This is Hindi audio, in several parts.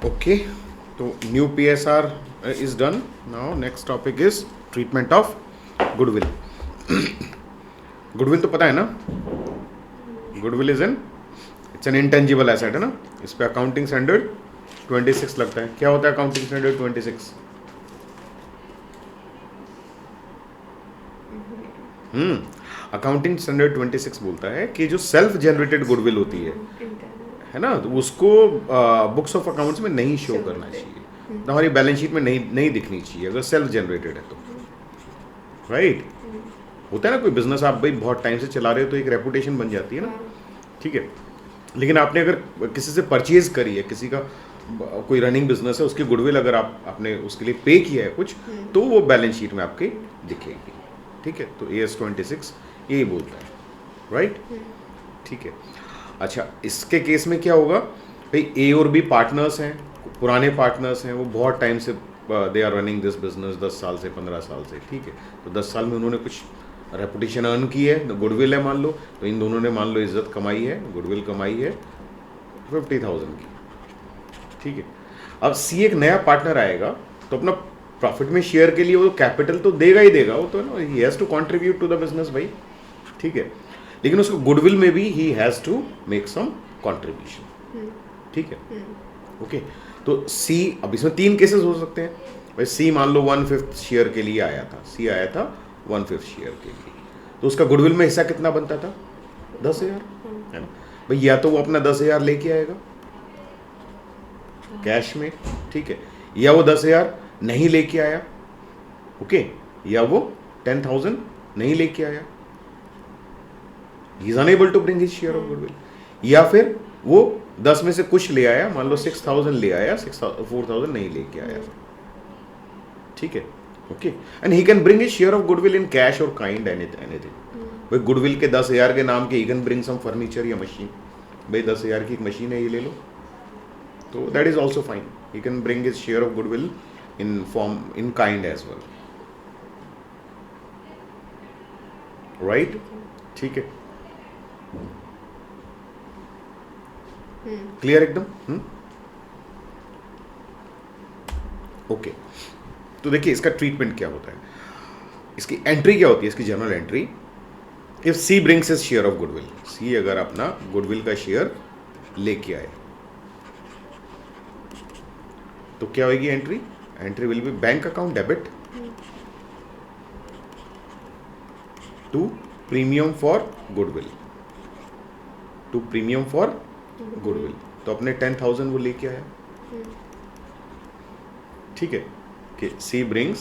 ओके, तो new PSR is done. Now next topic is treatment of goodwill. Goodwill तो पता है ना, goodwill is an it's an intangible asset है ना. इस पे अकाउंटिंग स्टैंडर्ड 26 लगता है. क्या होता है अकाउंटिंग स्टैंडर्ड 26? अकाउंटिंग स्टैंडर्ड 26 बोलता है कि जो सेल्फ जनरेटेड गुडविल होती है ना, तो उसको बुक्स ऑफ अकाउंट्स में नहीं शो करना चाहिए, हमारी बैलेंस शीट में नहीं नहीं दिखनी चाहिए अगर सेल्फ जनरेटेड है तो. राइट. होता है ना कोई बिजनेस आप भाई बहुत टाइम से चला रहे हो तो एक रेपुटेशन बन जाती है ना. ठीक है. लेकिन आपने अगर किसी से परचेज करी है, किसी का कोई रनिंग बिजनेस है, उसकी गुडविल अगर आपने उसके लिए पे किया है कुछ, तो वो बैलेंस शीट में आपकी दिखेगी. ठीक है. तो AS 26 यही बोलता है. राइट. ठीक है. अच्छा, इसके केस में क्या होगा भाई, A और B पार्टनर्स हैं, पुराने पार्टनर्स हैं, वो बहुत टाइम से they are running this business, 10 साल से 15 साल से. ठीक है. तो 10 साल में उन्होंने कुछ रेपुटेशन अर्न की है, गुडविल है मान लो, तो इन दोनों ने मान लो इज्जत कमाई है, गुडविल कमाई है 50,000 की. ठीक है. अब C एक नया पार्टनर आएगा तो अपना प्रॉफिट में शेयर के लिए वो कैपिटल तो देगा ही देगा, वो तो ना, he has to contribute to the business भाई. ठीक है. लेकिन उसको गुडविल में भी he has to make some contribution. ठीक है. ओके. तो C, अब इसमें 3 केसेस हो सकते हैं भाई. C मान लो 1/5 शेयर के लिए आया था, C आया था 1/5 शेयर के लिए, तो उसका गुडविल में हिस्सा कितना बनता था? 10,000 है ना भाई. या तो वो अपना 10,000 लेके आएगा कैश में. ठीक है. या वो 10,000 नहीं लेके आया. ओके. या वो 10,000 नहीं लेके आया, he is enable to bring his share of goodwill. या फिर वो 10 में से कुछ ले आया, मान लो 6,000 ले आया, 4,000 नहीं लेके आया. ठीक है. Okay. And he can bring his share of goodwill in cash और काइंड एनीथिंग. भाई गुडविल के 10,000 के नाम के he can bring some furniture या मशीन. भाई 10,000 की एक मशीन है, ये ले लो, तो that is also fine. He can bring his share of goodwill in form in kind as well. Right. ठीक है. क्लियर एकदम. ओके. तो देखिए इसका ट्रीटमेंट क्या होता है, इसकी एंट्री क्या होती है, इसकी general entry. If C brings his share of goodwill, C अगर अपना गुडविल का शेयर लेके आए, तो क्या होगी entry? Entry will be bank account debit to premium for goodwill, to premium for goodwill. तो अपने 10,000 वो लेके आया. ठीक है. कि C brings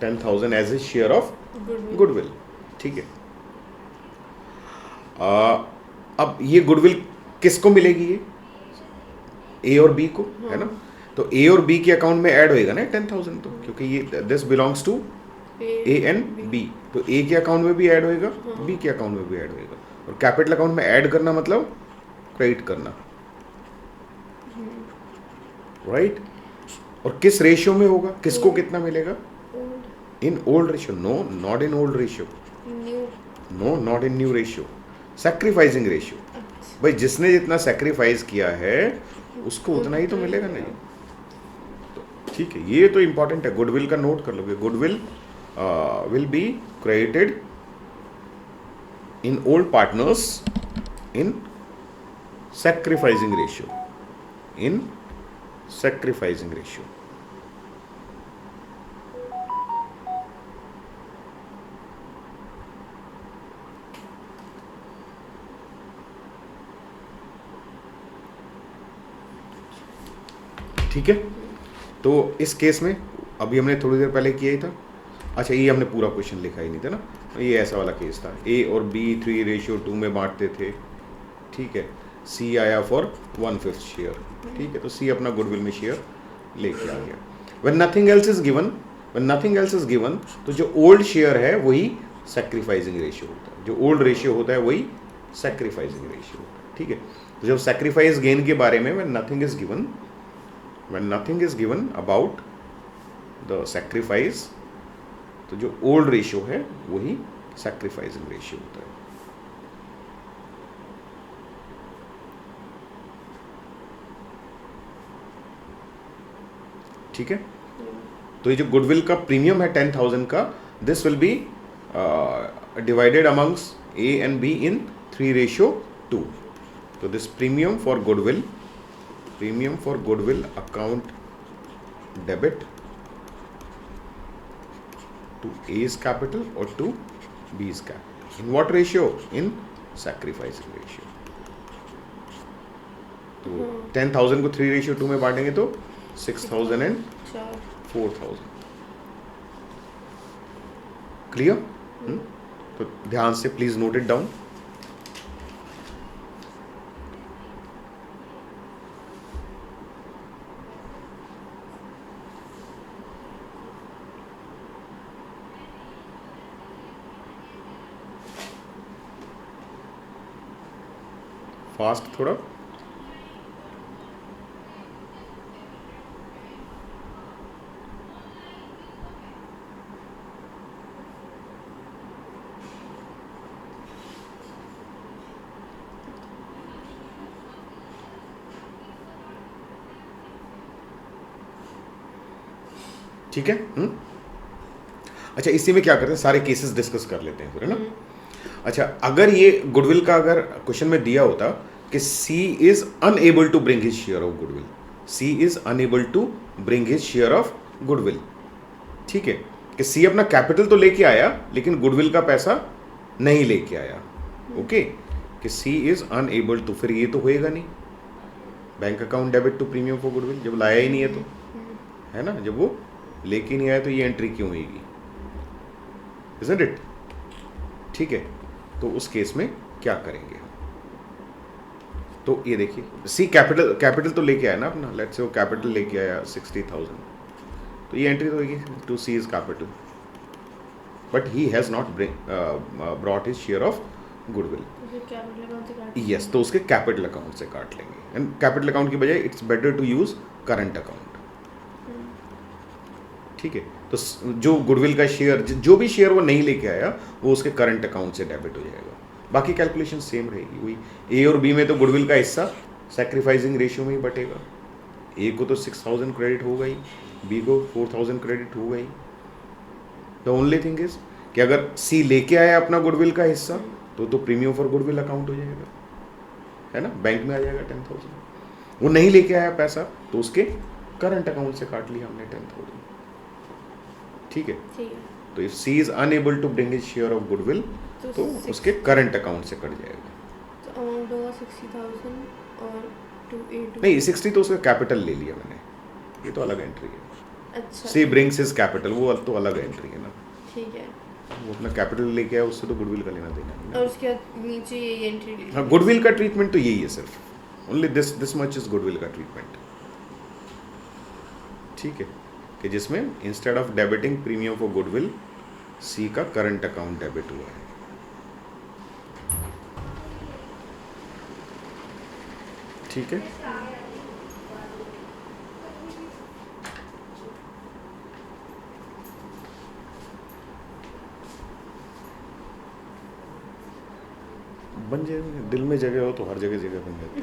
10,000 as a share of goodwill. ठीक है. अब ये गुडविल किसको मिलेगी? ये A और B को, है ना. तो A और B के अकाउंट में ऐड होएगा ना 10,000, तो क्योंकि ये this belongs to A and B, तो A के अकाउंट में भी ऐड होएगा, B के अकाउंट में भी ऐड होएगा. और कैपिटल अकाउंट में ऐड करना मतलब क्रेडिट करना. राइट. और किस रेशियो में होगा, किसको कितना मिलेगा? In old ratio. No, not in old ratio. No, not in new ratio. Sacrificing ratio. भाई जिसने जितना सैक्रिफाइस किया है उसको उतना ही तो मिलेगा नहीं. तो ठीक है, ये तो इंपॉर्टेंट है, गुडविल का नोट कर लोगे. Goodwill will be credited in old partners in sacrificing ratio, in sacrificing ratio. ठीक है. तो इस केस में अभी हमने थोड़ी देर पहले किया ही था. अच्छा, ये हमने पूरा क्वेश्चन लिखा ही नहीं था ना, ये ऐसा वाला केस था. A और B 3:2 में बांटते थे. ठीक है. C आया फॉर 1/5 शेयर. ठीक है. तो C अपना गुडविल में शेयर लेके आ गया. When nothing else is given, when nothing else is given, तो जो ओल्ड शेयर है वही सैक्रिफाइसिंग रेशियो होता है. जो ओल्ड रेशियो होता है वही सैक्रिफाइसिंग रेशियो होता है. ठीक है. तो जब सैक्रिफाइस गेन के बारे में when nothing is given, when nothing is given about the sacrifice, तो जो ओल्ड रेशियो है वही सैक्रिफाइसिंग रेशियो होता है. ठीक है, तो ये जो गुडविल का प्रीमियम है 10,000 का, this will B divided amongst A and be in 3:2. तो this premium for goodwill account debit to A's capital or to B's capital. In what ratio? In sacrificing ratio. तो 10,000 को 3:2 में बांटेंगे तो 6,000 and 4,000. क्लियर? तो ध्यान से please note it down. Fast थोड़ा. ठीक है. अच्छा, इसी में क्या करते हैं, सारे केसेस डिस्कस कर लेते हैं फिर, है ना. अच्छा, अगर ये गुडविल का अगर क्वेश्चन में दिया होता कि C is unable to bring his share of goodwill, C is unable to bring his share of goodwill, ठीक है, कि सी अपना कैपिटल तो लेके आया लेकिन गुडविल का पैसा नहीं लेके आया. ओके, कि सी इज अनएबल टू, फिर ये तो होएगा नहीं. Bank account debit to premium for goodwill, जब लाया ही नहीं है तो, है ना, जब वो लेके नहीं आया तो ये एंट्री क्यों होगी, इजंट इट. ठीक है, तो उस केस में क्या करेंगे हम. तो ये देखिए, सी कैपिटल तो लेके आया ना अपना, लेट्स से वो कैपिटल लेके आया 60,000, तो ये एंट्री तो होगी to C's capital, but he has not brought his share of goodwill. Yes, तो उसके कैपिटल अकाउंट से काट लेंगे. एंड कैपिटल अकाउंट की बजाय it's better to use current account. ठीक है, तो जो गुडविल का शेयर, जो भी शेयर वो नहीं लेके आया, वो उसके करंट अकाउंट से डेबिट हो जाएगा. बाकी कैलकुलेशन सेम रहेगी. वही ए और बी में तो गुडविल का हिस्सा सैक्रिफाइसिंग रेशियो में ही बटेगा. ए को तो 6,000 क्रेडिट हो गई, बी को 4,000 क्रेडिट हो गई. द ओनली थिंग इज कि अगर सी लेके आया अपना गुडविल का हिस्सा, तो प्रीमियम फॉर गुडविल अकाउंट हो जाएगा, है ना, बैंक में आ जाएगा 10,000. वो नहीं लेके आया पैसा, तो उसके करंट अकाउंट से काट लिया हमने 10,000. ठीक है, तो if C is unable to bring his share of goodwill, तो उसके करंट अकाउंट से कट जाएगा. तो अमाउंट होगा 60,000 और 282. नहीं, 60 तो उसका कैपिटल ले लिया मैंने, ये तो अलग एंट्री है. अच्छा, सी ब्रिंग्स हिज कैपिटल, वो तो अलग एंट्री है ना. ठीक है, वो अपना कैपिटल लेके आया, उससे तो गुडविल का लेना देना नहीं. और उसके नीचे ये एंट्री. हाँ, गुडविल का ट्रीटमेंट तो यही है सिर्फ, only this much is goodwill का ट्रीटमेंट. ठीक है, कि जिसमें instead of debiting premium for goodwill, C का करंट अकाउंट डेबिट हुआ है. ठीक है, बन जाएगा. दिल में जगह हो तो हर जगह जगह बन जाती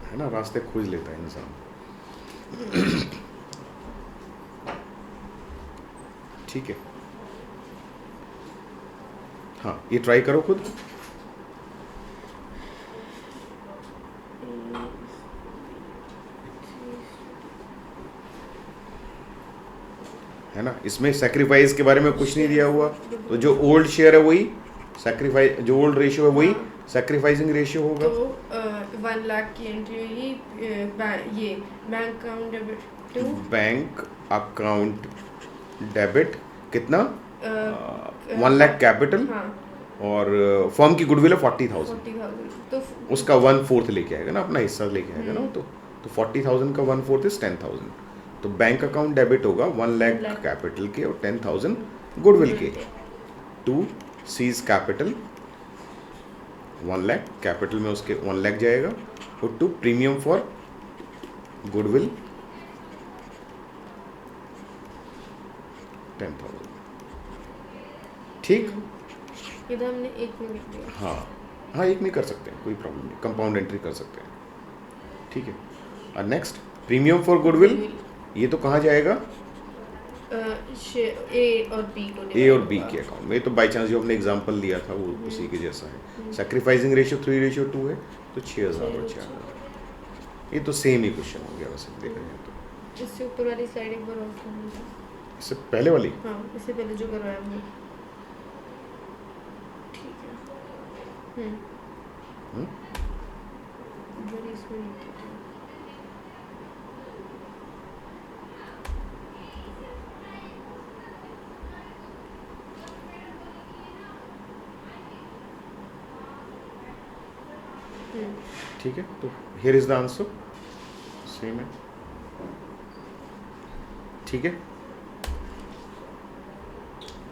है ना, रास्ते खोज लेता है इंसान. ठीक है, हाँ, ये ट्राई करो खुद. है ना, इसमें सैक्रिफाइस के बारे में कुछ नहीं दिया हुआ, तो जो ओल्ड शेयर है वही सैक्रिफाइस, जो ओल्ड रेशियो है वही सैक्रिफाइसिंग रेशियो होगा. तो 1 लाख की एंट्री होगी, ये bank account debit to bank account debit कितना, 1 लाख कैपिटल. हाँ, और फर्म की गुडविल है 40,000, 40,000, तो उसका 1/4 लेके आएगा ना, अपना हिस्सा लेके आएगा ना. तो 40,000 का 1/4 इज 10,000. तो बैंक अकाउंट डेबिट होगा 1 लाख कैपिटल के और 10,000 गुडविल के. To C's capital 1 lakh, capital में उसके 1 लाख जाएगा, और टू प्रीमियम फॉर गुडविल 10,000. ठीक, ये तो हमने एक में लिख दिया. हाँ हाँ, एक में कर सकते हैं, कोई प्रॉब्लम नहीं, कंपाउंड एंट्री कर सकते हैं. ठीक है। और नेक्स्ट प्रीमियम फॉर गुडविल, ये तो कहाँ जाएगा? ए और बी को ए और बी के अकाउंट में। तो बाई चांस जो हमने एग्जांपल लिया था वो उसी के जैसा है। सैक्रिफाइसिंग रेशियो 3:2 है तो 6,000 और 4,000। ये तो सेम ही क्वेश्चन हो गया वैसे देखा जाए तो। इससे ऊपर वाली स्लाइड एक बार और कर लीजिए। इससे पहले वाली? हाँ, इससे पहले जो करवाया हमने। ठीक है। बड़ी इसमें नहीं थी। ठीक है, तो here is the answer, same है। ठीक है,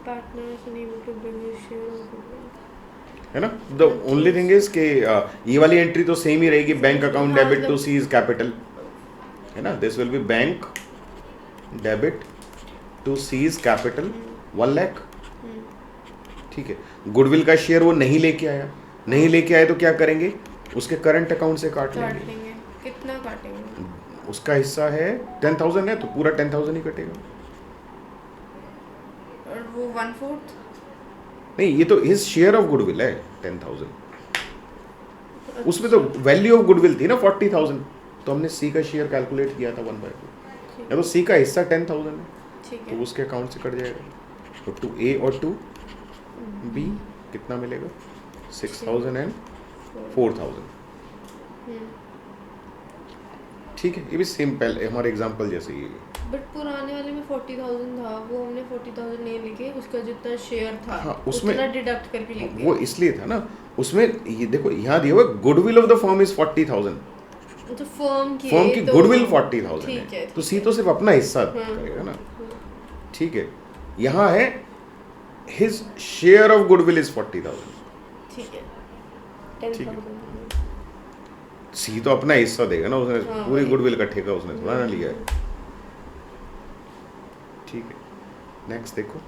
Partners unable to bring his share of goodwill. है ना? द ओनली थिंग इज कि ये वाली एंट्री तो सेम ही रहेगी, bank account debit to C's capital, है ना? This will be bank debit to C's capital 1 lakh. ठीक है, गुडविल का शेयर वो नहीं लेके आया, नहीं लेके आए तो क्या करेंगे? उसके करंट अकाउंट से काट लेंगे। कितना काटेंगे? उसका हिस्सा है 10,000 है तो पूरा 10,000 ही कटेगा। और वो 1/4? नहीं, ये तो हिज शेयर ऑफ गुडविल है 10,000। उसमें तो वैल्यू ऑफ गुडविल थी ना 40,000, तो हमने सी का शेयर कैलकुलेट किया था 1/2। तो सी का हिस्सा 10,000 है, ठीक तो है। उसके अकाउंट से कट जाएगा। तो टू ए और टू बी कितना मिलेगा? 6,000 एंड 4,000। ठीक है, ये भी सेम पहले हमारे एग्जांपल जैसे ही है। बट पुराने वाले में 40,000 था, वो हमने 40,000 नहीं लिखे, उसका जितना शेयर था हाँ, उसमें उतना डिडक्ट करके लिख दिया। वो इसलिए था ना, उसमें ये देखो यहाँ दिया हुआ goodwill of the firm is 40,000, तो फर्म की तो गुडविल 40,000 ठीक है, तो सी तो सिर्फ अपना हिस्सा करेगा ना। ठीक है, यहाँ है his share of goodwill is 40,000। ठीक है, ठीक है। 10,000। सी तो अपना हिस्सा देगा ना, उसने हाँ, पूरी वही। गुडविल का ठेका उसने थोड़ा ना लिया है। ठीक है, नेक्स्ट देखो।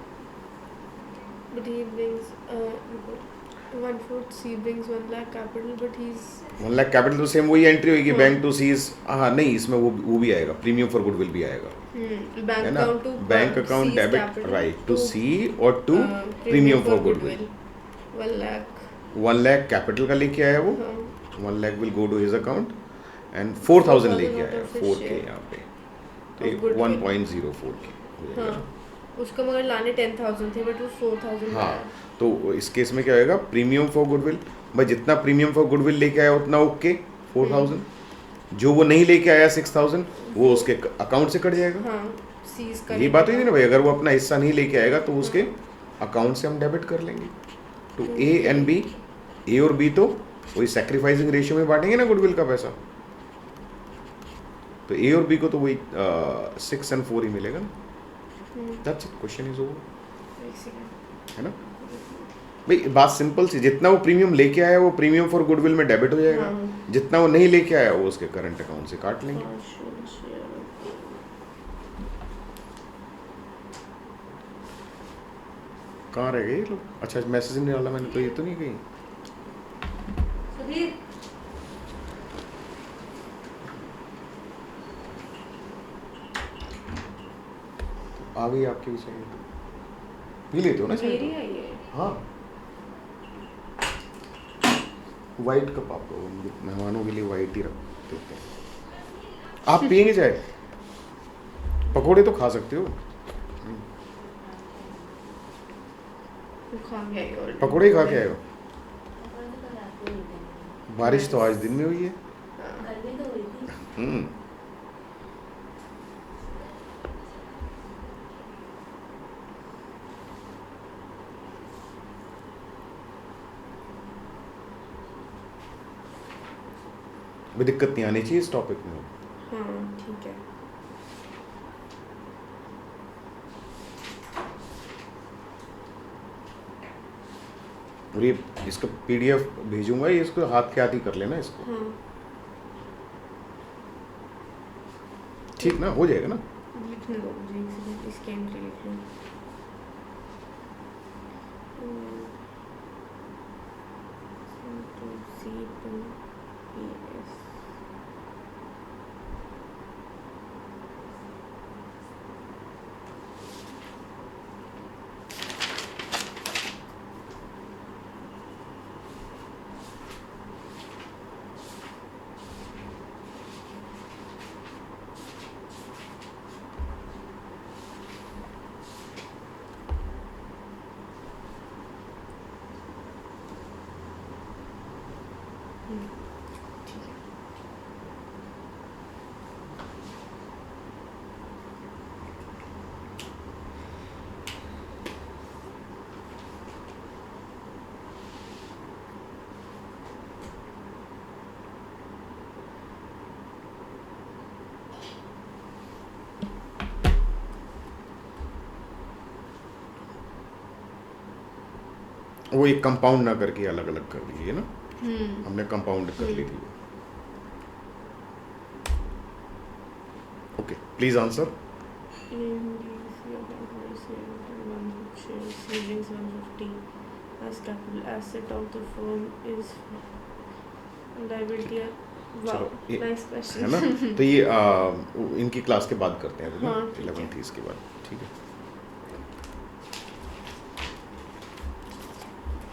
But he brings 1/4 C brings 1 lakh capital, but he's 1 lakh capital तो सेम वही एंट्री होगी, हाँ। Bank to C's. हाँ नहीं, इसमें वो भी आएगा, प्रीमियम फॉर गुडविल भी आएगा, बैंक है ना? Account to bank account debit right to C और to premium for goodwill. 1 lakh। 1 lakh capital का लेके आया वो, हाँ, 1 lakh will go to his account and 4,000 लेके 4,000 आया, out of his 4K share यहाँ पे, of तो goodwill। 1.04K हो जाएगा। हाँ, उसका मगर लाने 10,000 थे, बट वो 4,000 हाँ, लाया। तो इस केस में क्या होएगा? प्रीमियम फॉर गुडविल, भाई जितना प्रीमियम फॉर गुडविल लेके आया उतना ओके 4,000, जो वो नहीं लेके आया 6,000 वो उसके अकाउंट से कट जाएगा। हाँ, सीज कर ये बात हुई थी ना भाई, अगर वो अपना हिस्सा नहीं लेके आएगा तो उसके अकाउंट से हम डेबिट कर लेंगे। तो ए एंड बी, ए और बी तो वही सैक्रिफाइसिंग रेशियो में बांटेंगे ना गुडविल का पैसा, तो ए और बी को तो वही 6 और 4 ही मिलेगा ना। That's it, question is over, है ना भाई? बात सिंपल सी, जितना वो प्रीमियम लेके आया वो प्रीमियम फॉर गुडविल में डेबिट हो जाएगा, हाँ। जितना वो नहीं लेके आया वो उसके करंट अकाउंट से काट लेंगे। कहाँ रह गए ये लोग? अच्छा, मैसेज नहीं डाला मैंने, तो ये तो नहीं कहीं। आ गई आपकी भी चाहिए, पी लेते हो ना चाय? मेरी है ये। हाँ, वाइट कप आप लोग मेहमानों के लिए वाइट ही रख देते हैं। आप पियेंगे चाय? पकोड़े तो खा सकते हो, वो खा के आई already। पकोड़े ही खा के आए हो। बारिश तो आज दिन में हुई है। हम्म, कोई दिक्कत नहीं आनी चाहिए इस टॉपिक में। हाँ, ठीक है। और ये इसका पीडीएफ भेजूंगा, ये इसको हाथ के हाथ ही कर लेना इसको, हाँ, ठीक ना? हो जाएगा ना? लिखने दो मुझे, एक सेकंड, इसकी एंट्री लिख लो। C to PS वो एक कंपाउंड ना करके अलग अलग कर दी है ना, हम्म हमने कंपाउंड कर ली थी। Okay, please answer. savings 150 as capital asset of the firm is liability. Wow, चलो ये nice है question. ना, तो ये इनकी क्लास के बाद करते हैं, हाँ, ठीक है। 11th इसके बाद, ठीक है।